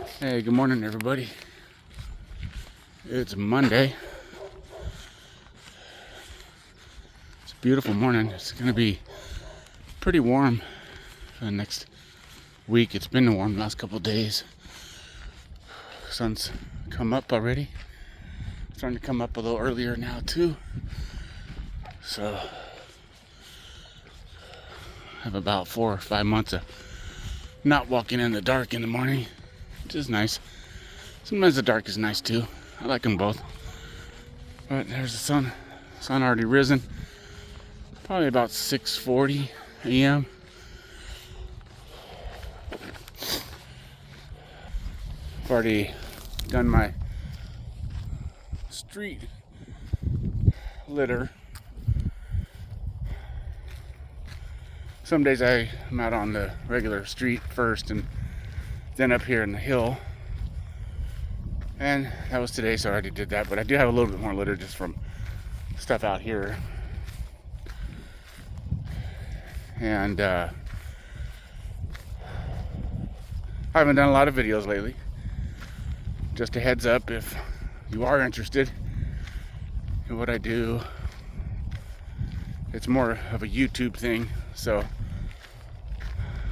Hey, good morning, everybody. It's Monday. It's a beautiful morning. It's going to be pretty warm for the next week. It's been warm the last couple of days. Sun's come up already. It's starting to come up a little earlier now, too. So, I have about 4 or 5 months of not walking in the dark in the morning, which is nice. Sometimes the dark is nice too. I like them both. But there's the sun. Sun already risen. Probably about 6:40 a.m. I've already done my street litter. Some days I'm out on the regular street first and then up here in the hill. And that was today, so I already did that. But I do have a little bit more litter just from stuff out here. And I haven't done a lot of videos lately. Just a heads up if you are interested in what I do. It's more of a YouTube thing, so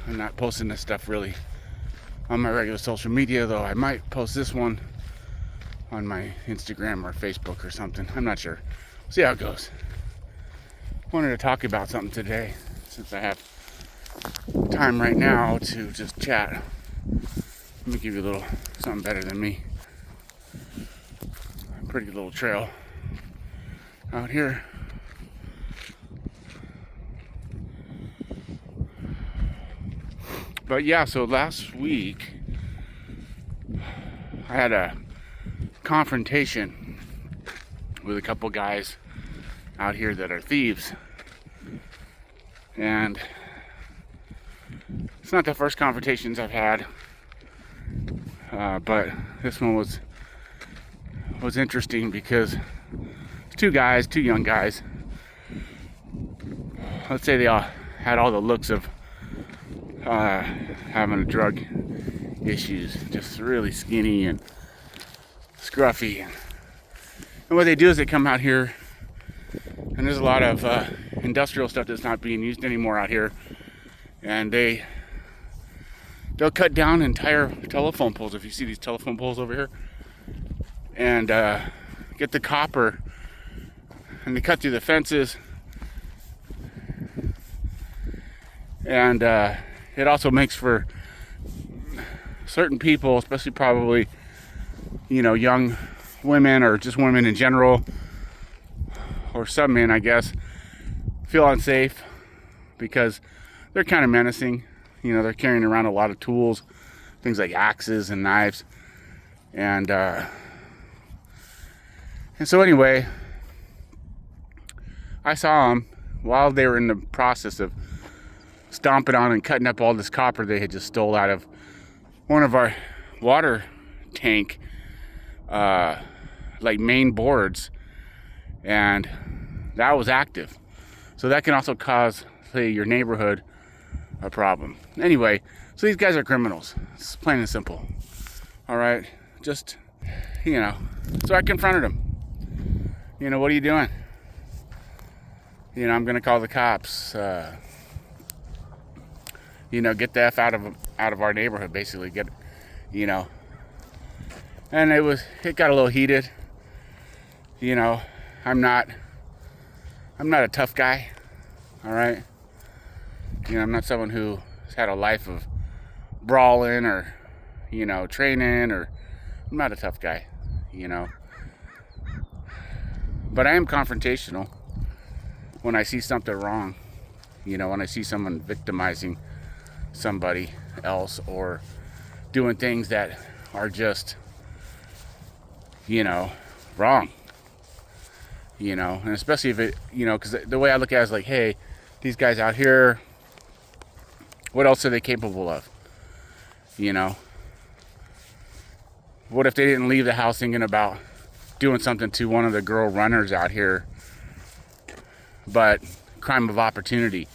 I'm not posting this stuff really on my regular social media, though I might post this one on my Instagram or Facebook or something. I'm not sure. See how it goes. Wanted to talk about something today since I have time right now to just chat. Let me give you a little something better than me. Pretty little trail out here. But yeah, so last week I had a confrontation with a couple guys out here that are thieves. And it's not the first confrontations I've had, but this one was interesting because two young guys. Let's say they all had all the looks of having a drug issues, just really skinny and scruffy. And what they do is they come out here, and there's a lot of industrial stuff that's not being used anymore out here, and they'll cut down entire telephone poles. If you see these telephone poles over here, and get the copper, and they cut through the fences, and it also makes for certain people, especially probably, young women or just women in general, or some men, I guess, feel unsafe because they're kind of menacing. They're carrying around a lot of tools, things like axes and knives, and so anyway, I saw them while they were in the process of stomping on and cutting up all this copper they had just stole out of one of our water tank main boards, and that was active. So that can also cause, say, your neighborhood a problem. Anyway, so these guys are criminals. It's plain and simple. All right, just so I confronted them. What are you doing? I'm gonna call the cops. Get the F out of our neighborhood, basically. And it got a little heated. I'm not a tough guy. All right. I'm not someone who's had a life of brawling or, training, or I'm not a tough guy, But I am confrontational when I see something wrong, when I see someone victimizing somebody else or doing things that are just, wrong, and especially if it, because the way I look at it is like, hey, these guys out here, what else are they capable of? What if they didn't leave the house thinking about doing something to one of the girl runners out here, but crime of opportunity?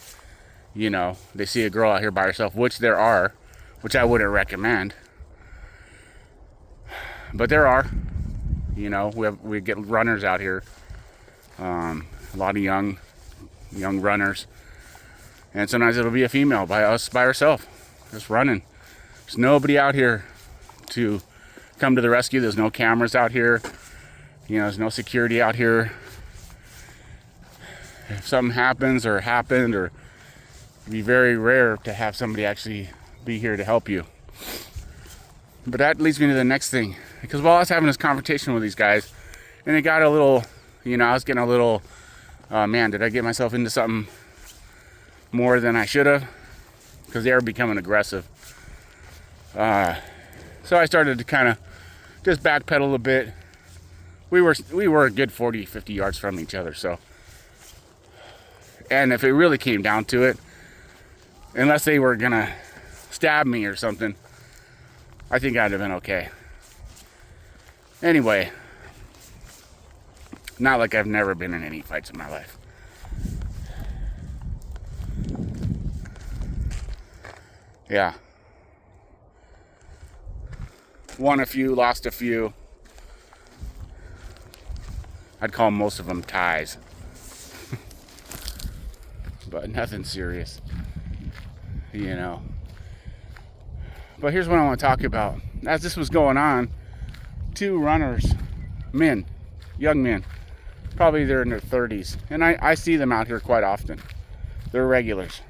They see a girl out here by herself, which there are, which I wouldn't recommend. But there are, you know, we get runners out here, a lot of young runners, and sometimes it'll be a female by herself, just running. There's nobody out here to come to the rescue. There's no cameras out here, you know, there's no security out here. If something happens or happened, or it'd be very rare to have somebody actually be here to help you. But that leads me to the next thing, because while I was having this confrontation with these guys, and it got a little, you know, I was getting a little, man, did I get myself into something more than I should have? Because they were becoming aggressive. So I started to kind of just backpedal a bit. We were a good 40, 50 yards from each other, so. And if it really came down to it, unless they were gonna stab me or something, I think I'd have been okay. Anyway, not like I've never been in any fights in my life. Yeah. Won a few, lost a few. I'd call most of them ties. But nothing serious, you know. But here's what I want to talk about. As this was going on, two runners, men, young men, probably they're in their 30s, and I see them out here quite often. They're regulars.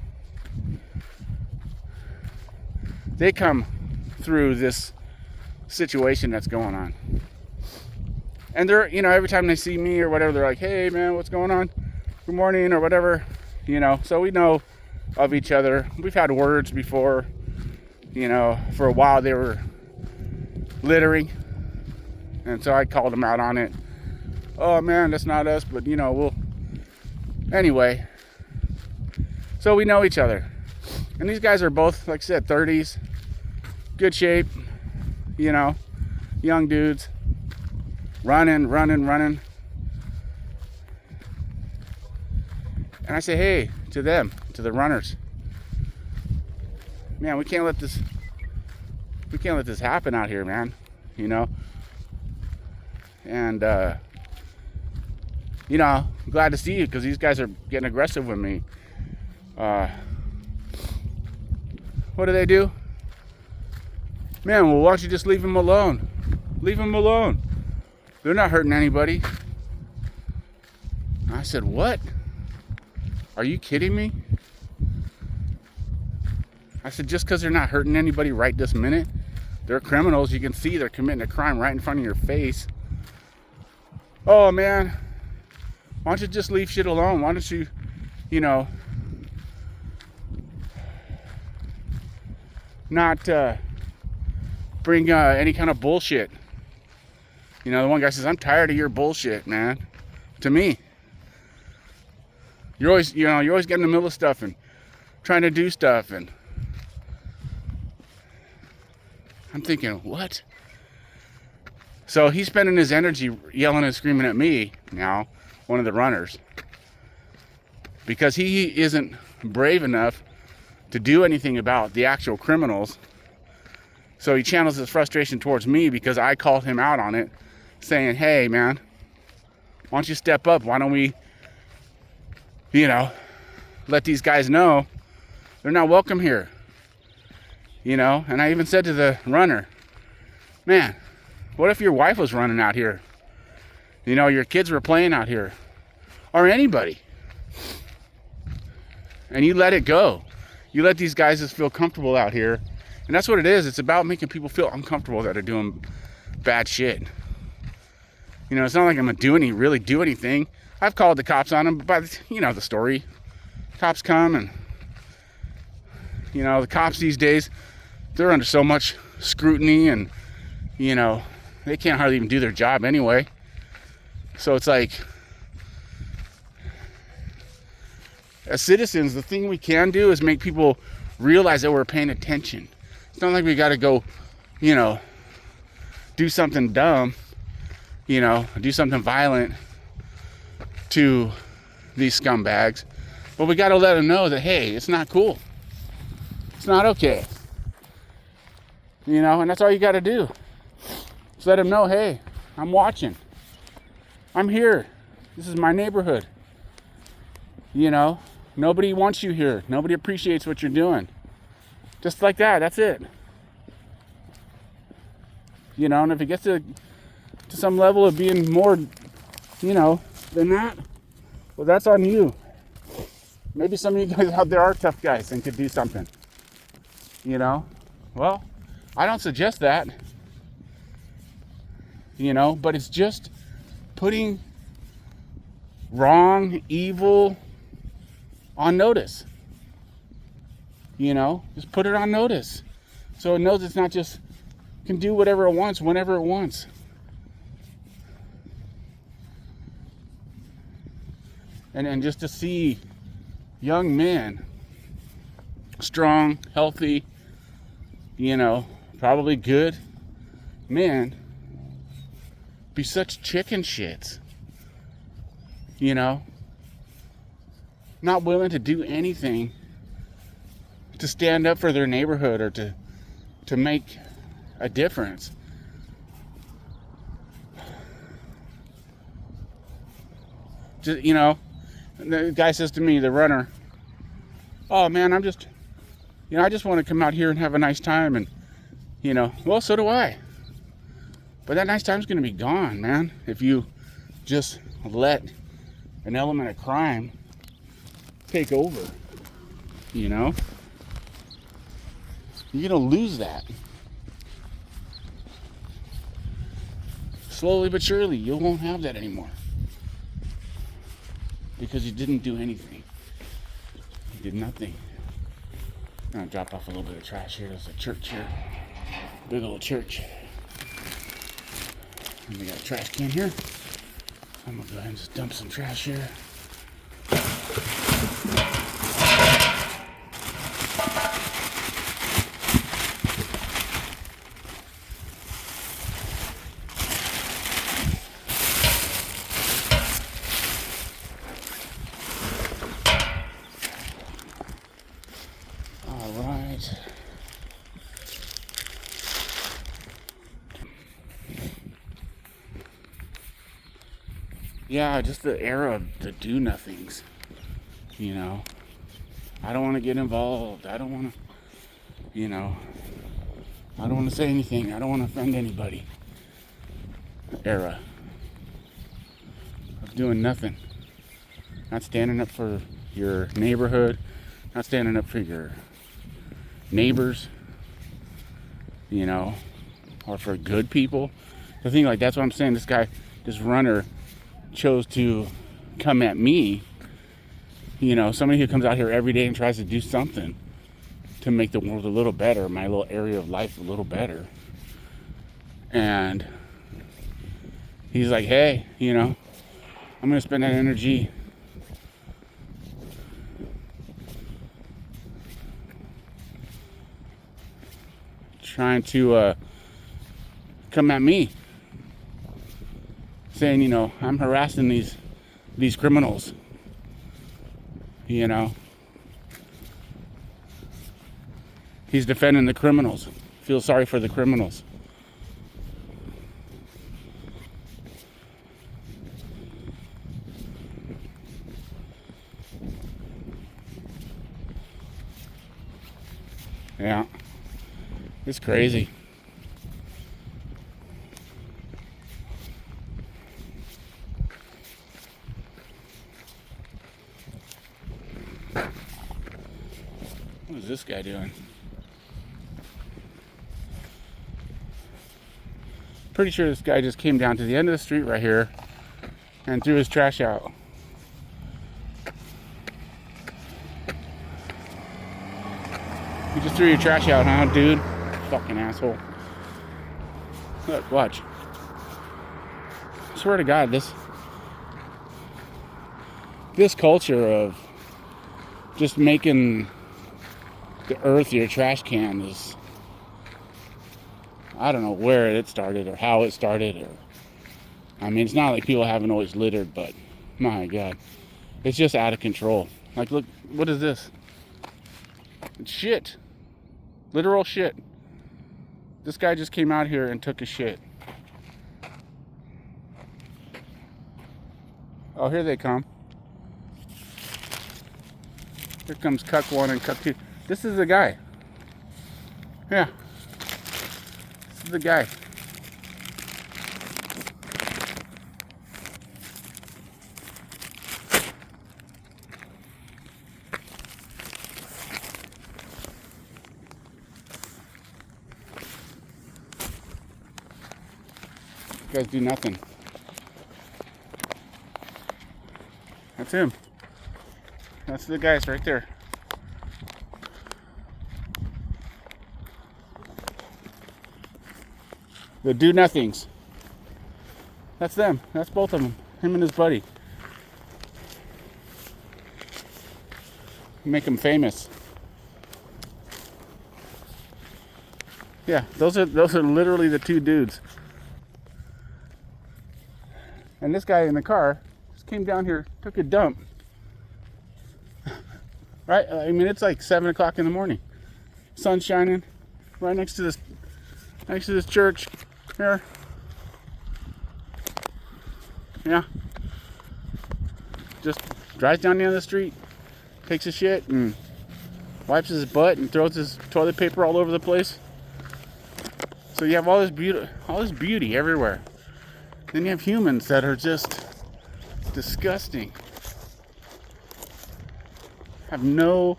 They come through this situation that's going on, and they're, you know, every time they see me or whatever, they're like, hey man, what's going on, good morning, or whatever, you know. So we know of each other. We've had words before, you know. For a while they were littering, and so I called them out on it. Oh man, that's not us, but you know, we'll, anyway. So we know each other, and these guys are both, like I said, 30s, good shape, you know, young dudes, running. And I say, hey, to them, to the runners, man, we can't let this happen out here, man, you know. And you know, I'm glad to see you, because these guys are getting aggressive with me. What do? Man, well, why don't you just leave them alone? Leave them alone. They're not hurting anybody. I said, what? Are you kidding me? I said, just because they're not hurting anybody right this minute, they're criminals. You can see they're committing a crime right in front of your face. Oh man, why don't you just leave shit alone? Why don't you, you know, not bring any kind of bullshit. You know, the one guy says, I'm tired of your bullshit, man. To me, you're always getting in the middle of stuff and trying to do stuff, and I'm thinking, what? So he's spending his energy yelling and screaming at me now, one of the runners, because he isn't brave enough to do anything about the actual criminals. So he channels his frustration towards me because I called him out on it, saying, hey man, why don't you step up? Why don't we, you know, let these guys know they're not welcome here, you know. And I even said to the runner, man, what if your wife was running out here? You know, your kids were playing out here, or anybody, and you let it go. You let these guys just feel comfortable out here. And that's what it is. It's about making people feel uncomfortable that are doing bad shit. You know, it's not like I'm gonna really do anything. I've called the cops on them, but you know the story. Cops come, and you know, the cops these days, they're under so much scrutiny, and you know, they can't hardly even do their job anyway. So it's like, as citizens, the thing we can do is make people realize that we're paying attention. It's not like we got to go, you know, do something dumb, you know, do something violent to these scumbags. But we got to let them know that, hey, it's not cool. It's not okay. You know, and that's all you got to do. Just let him know, hey, I'm watching. I'm here. This is my neighborhood. You know, nobody wants you here. Nobody appreciates what you're doing. Just like that, that's it. You know, and if it gets to some level of being more, you know, than that, well, that's on you. Maybe some of you guys out there are tough guys and could do something. You know, well, I don't suggest that. You know, but it's just putting wrong, evil on notice. You know, just put it on notice. So it knows it's not just can do whatever it wants, whenever it wants. And just to see young men, strong, healthy, you know, probably good men, be such chicken shits. You know, not willing to do anything to stand up for their neighborhood or to make a difference. Just, you know, the guy says to me, the runner, oh man, I just want to come out here and have a nice time. And, you know, well, so do I. But that nice time's going to be gone, man, if you just let an element of crime take over. You know? You're going to lose that. Slowly but surely, you won't have that anymore. Because you didn't do anything. You did nothing. I'm going to drop off a little bit of trash here. There's a church here. Big old church. And we got a trash can here. I'm going to go ahead and just dump some trash here. Yeah, just the era of the do-nothings, you know. I don't want to get involved. I don't want to, you know, I don't want to say anything. I don't want to offend anybody. Era of doing nothing. Not standing up for your neighborhood. Not standing up for your neighbors, you know, or for good people. The thing, like, that's what I'm saying. This runner chose to come at me, you know, somebody who comes out here every day and tries to do something to make the world a little better, my little area of life a little better. And he's like, hey, you know, I'm gonna spend that energy trying to come at me, saying, you know, I'm harassing these criminals, you know. He's defending the criminals. Feel sorry for the criminals. Yeah, it's crazy. What is this guy doing? Pretty sure this guy just came down to the end of the street right here and threw his trash out. You just threw your trash out, huh, dude? Fucking asshole. Look, watch. I swear to God, this culture of just making the earth your trash can is, I don't know where it started or how it started, or, I mean, it's not like people haven't always littered, but my God, it's just out of control. Like, look, what is this? It's shit. Literal shit. This guy just came out here and took a shit. Oh, here they come. Here comes cuck 1 and cuck 2. This is the guy. Yeah. This is the guy. You guys do nothing. That's him. That's the guys right there. The do nothings. That's them. That's both of them. Him and his buddy. Make them famous. Yeah, those are literally the two dudes. And this guy in the car just came down here, took a dump. Right? I mean, it's like 7 o'clock in the morning. Sun shining, right next to this church here. Yeah. Just drives down the end of the street, takes a shit, and wipes his butt and throws his toilet paper all over the place. So you have all this beauty everywhere. Then you have humans that are just disgusting. Have no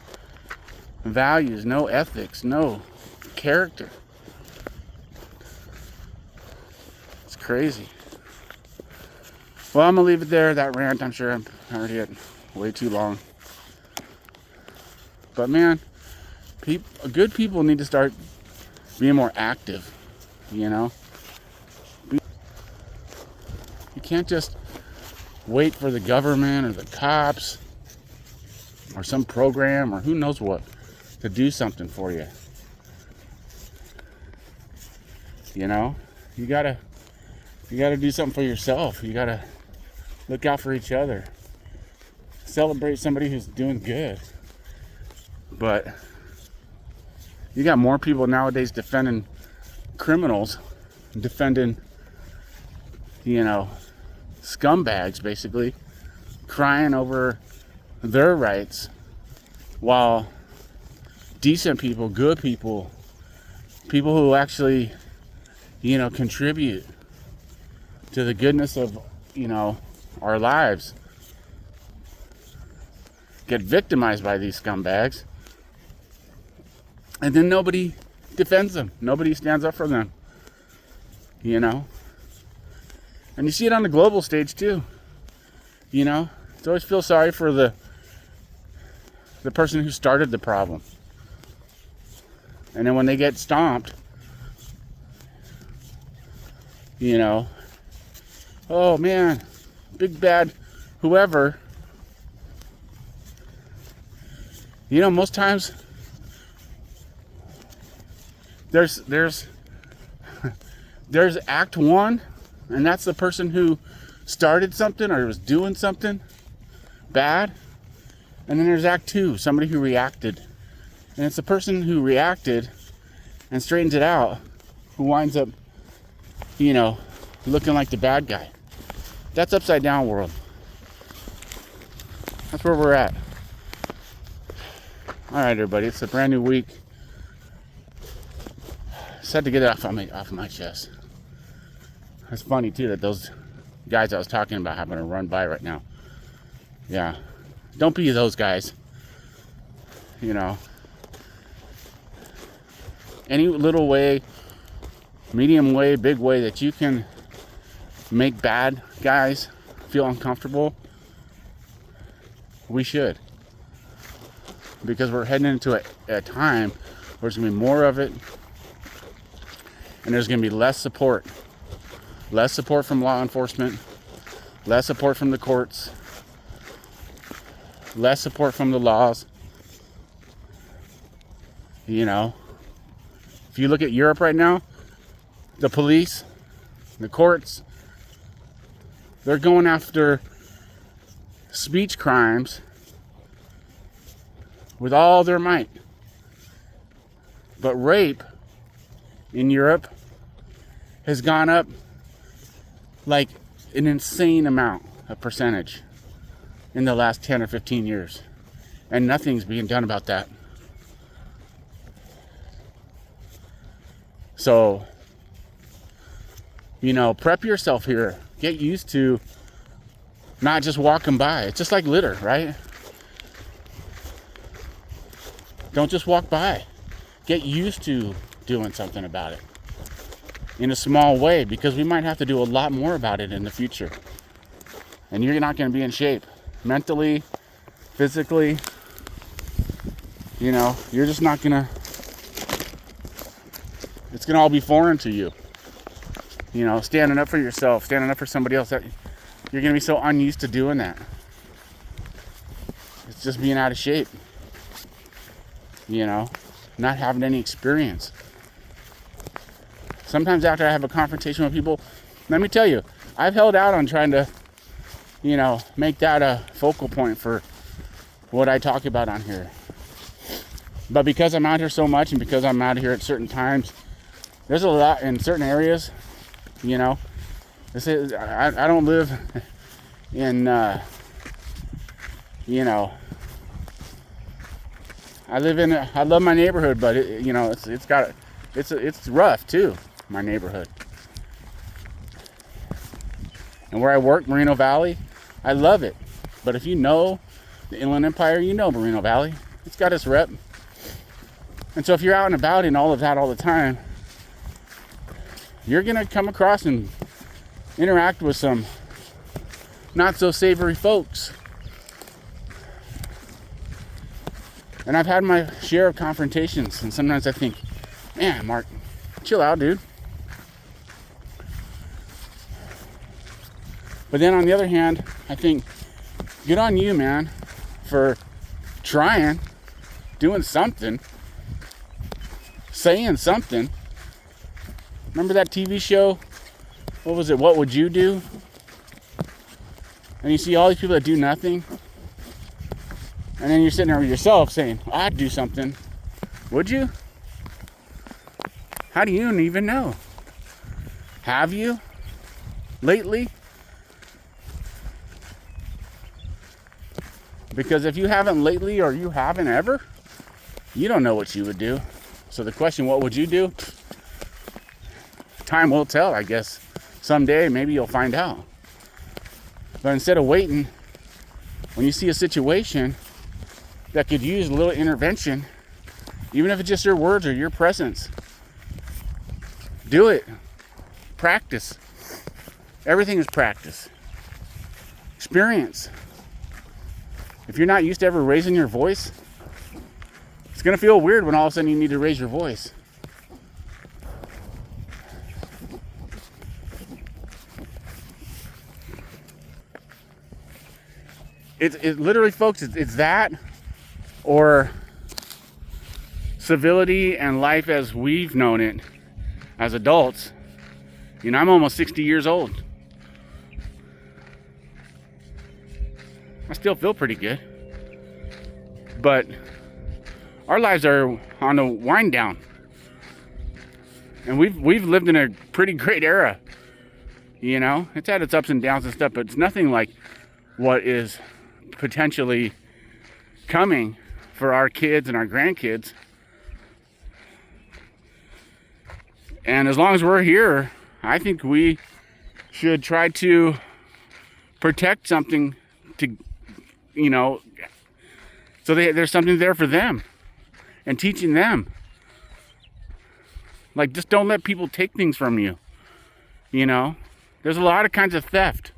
values, no ethics, no character. It's crazy. Well, I'm gonna leave it there. That rant, I'm sure I'm already at way too long. But man, good people need to start being more active, you know? You can't just wait for the government or the cops or some program or who knows what to do something for you. You know, you gotta do something for yourself. You gotta look out for each other. Celebrate somebody who's doing good. But you got more people nowadays defending criminals, defending, you know, scumbags basically, crying over their rights, while decent people, good people, people who actually, you know, contribute to the goodness of, you know, our lives, get victimized by these scumbags, and then nobody defends them, nobody stands up for them, you know. And you see it on the global stage too, you know. It's always feel sorry for the person who started the problem. And then when they get stomped, you know, oh man, big bad whoever. You know, most times there's act one, and that's the person who started something or was doing something bad. And then there's act two, somebody who reacted. And it's the person who reacted and straightens it out who winds up, you know, looking like the bad guy. That's upside down world. That's where we're at. All right, everybody, it's a brand new week. Just had to get it off my chest. It's funny too that those guys I was talking about happen to run by right now. Yeah, don't be those guys. You know, any little way, medium way, big way that you can make bad guys feel uncomfortable, we should. Because we're heading into a time where there's going to be more of it, and there's going to be less support. Less support from law enforcement, less support from the courts, less support from the laws. You know, if you look at Europe right now, the police, the courts, they're going after speech crimes with all their might. But rape in Europe has gone up like an insane amount of percentage. in the last 10 or 15 years. And nothing's being done about that. So, prep yourself here. Get used to not just walking by. It's just like litter, right? Don't just walk by. Get used to doing something about it in a small way, because we might have to do a lot more about it in the future. And you're not going to be in shape mentally, physically. You're just not going to, it's going to all be foreign to you. Standing up for yourself, standing up for somebody else, that you're going to be so unused to doing that. It's just being out of shape. Not having any experience. Sometimes after I have a confrontation with people, let me tell you, I've held out on trying to, make that a focal point for what I talk about on here. But because I'm out here so much, and because I'm out here at certain times, there's a lot in certain areas, This is, I don't live in, I love my neighborhood, but it's rough too, my neighborhood. And where I work, Moreno Valley, I love it. But if you know the Inland Empire, you know Moreno Valley. It's got its rep. And so if you're out and about in all of that all the time, you're going to come across and interact with some not so savory folks. And I've had my share of confrontations, and sometimes I think, man, Mark, chill out, dude. But then on the other hand, I think, good on you, man, for trying, doing something, saying something. Remember that TV show? What was it? What Would You Do? And you see all these people that do nothing. And then you're sitting there with yourself saying, I'd do something. Would you? How do you even know? Have you? Lately? Because if you haven't lately, or you haven't ever, you don't know what you would do. So the question, what would you do? Time will tell, I guess. Someday, maybe you'll find out. But instead of waiting, when you see a situation that could use a little intervention, even if it's just your words or your presence, do it. Practice. Everything is practice. Experience. If you're not used to ever raising your voice, it's going to feel weird when all of a sudden you need to raise your voice. It literally, folks, it's that, or civility and life as we've known it as adults. I'm almost 60 years old. I still feel pretty good. But our lives are on a wind down. And we've lived in a pretty great era. It's had its ups and downs and stuff, but it's nothing like what is potentially coming for our kids and our grandkids. And as long as we're here, I think we should try to protect something to, so there's something there for them, and teaching them. Like, just don't let people take things from you. There's a lot of kinds of theft.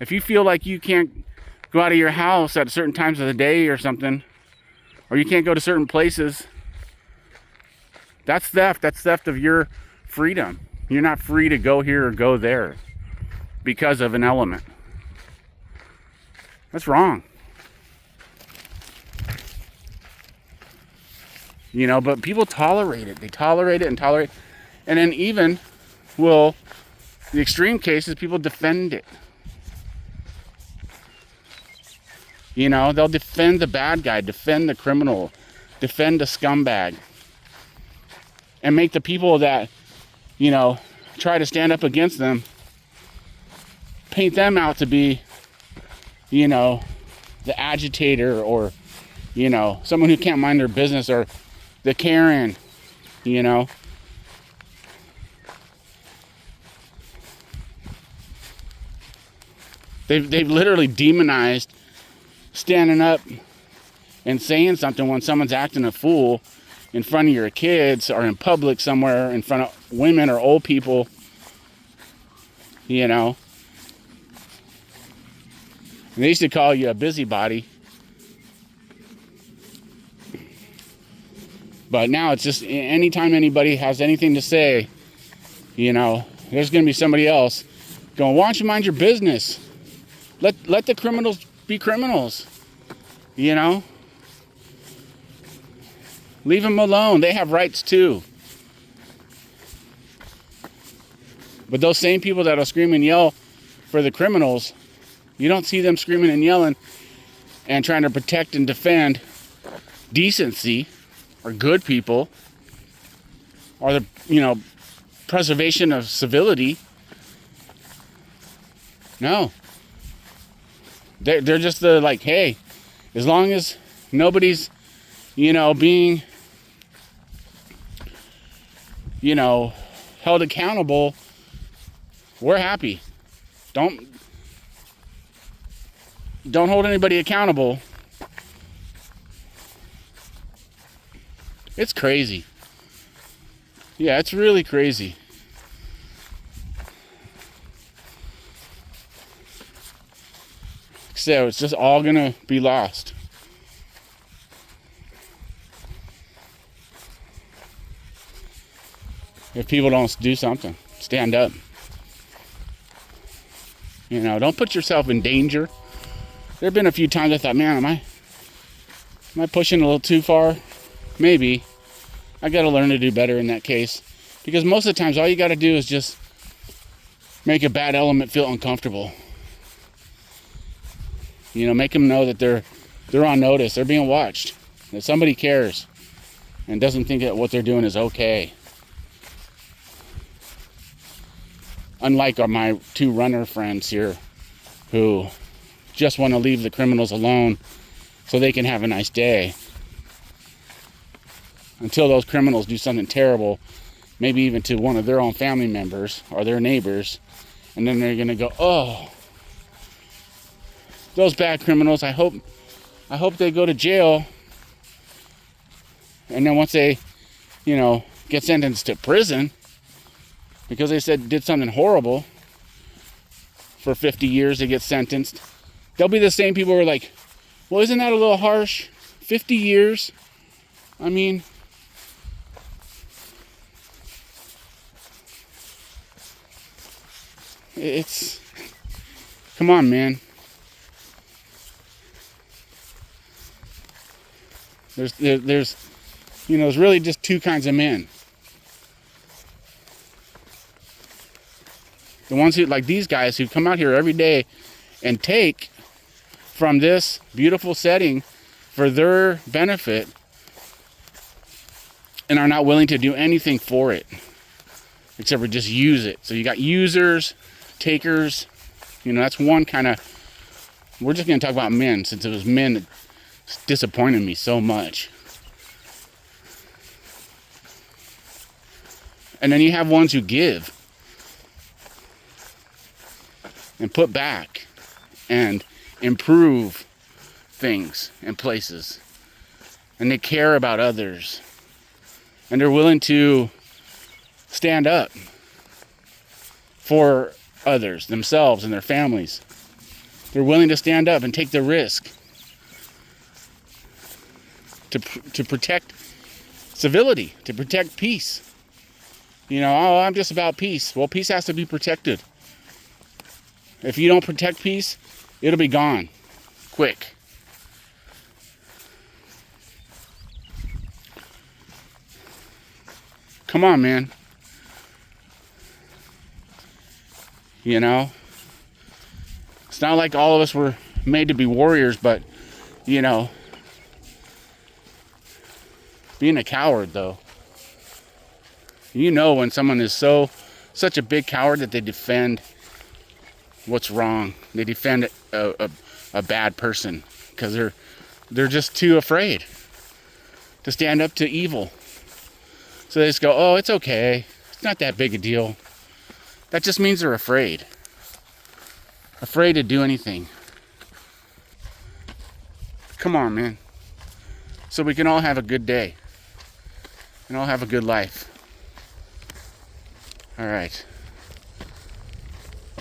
If you feel like you can't go out of your house at certain times of the day or something, or you can't go to certain places, that's theft. That's theft of your freedom. You're not free to go here or go there because of an element. That's wrong. But people tolerate it. They tolerate it and tolerate it. And then even the extreme cases, people defend it. They'll defend the bad guy, defend the criminal, defend the scumbag. And make the people that, try to stand up against them, paint them out to be you know, the agitator, or, you know, someone who can't mind their business, or the Karen, you know. They've literally demonized standing up and saying something when someone's acting a fool in front of your kids, or in public somewhere in front of women or old people, you know. And they used to call you a busybody. But now it's just anytime anybody has anything to say, you know, there's going to be somebody else going, why don't you mind your business? Let the criminals be criminals, you know? Leave them alone. They have rights too. But those same people that'll scream and yell for the criminals, you don't see them screaming and yelling and trying to protect and defend decency or good people, or the, you know, preservation of civility. No. They're just the, like, hey, as long as nobody's, you know, being, you know, held accountable, we're happy. Don't hold anybody accountable. It's crazy. Yeah, it's really crazy. So it's just all gonna be lost. If people don't do something, stand up. You know, don't put yourself in danger. There have been a few times I thought, man, am I pushing a little too far? Maybe. I gotta learn to do better in that case. Because most of the times all you gotta do is just make a bad element feel uncomfortable. You know, make them know that they're on notice, they're being watched, that somebody cares and doesn't think that what they're doing is okay. Unlike my two runner friends here who just want to leave the criminals alone so they can have a nice day. Until those criminals do something terrible, maybe even to one of their own family members or their neighbors, and then they're gonna go, oh, those bad criminals, I hope they go to jail. And then once they, you know, get sentenced to prison because they did something horrible, for 50 years they get sentenced, they'll be the same people who are like, well, isn't that a little harsh? 50 years? I mean, it's, come on, man. There's, you know, there's really just two kinds of men. The ones who, like these guys who come out here every day and take from this beautiful setting for their benefit and are not willing to do anything for it except for just use it. So you got users, takers, you know, that's one kind of, we're just going to talk about men since it was men that disappointed me so much. And then you have ones who give and put back and improve things and places, and they care about others, and they're willing to stand up for others, themselves and their families. They're willing to stand up and take the risk to protect civility, to protect peace. You know, oh, I'm just about peace. Well, peace has to be protected. If you don't protect peace, it'll be gone quick. Come on, man. You know, it's not like all of us were made to be warriors, but, you know, being a coward, though. You know when someone is such a big coward that they defend what's wrong. They defend a a bad person, because they're just too afraid to stand up to evil. So they just go, oh, it's okay. It's not that big a deal. That just means they're afraid. Afraid to do anything. Come on, man. So we can all have a good day. And all have a good life. All right.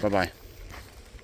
Bye-bye.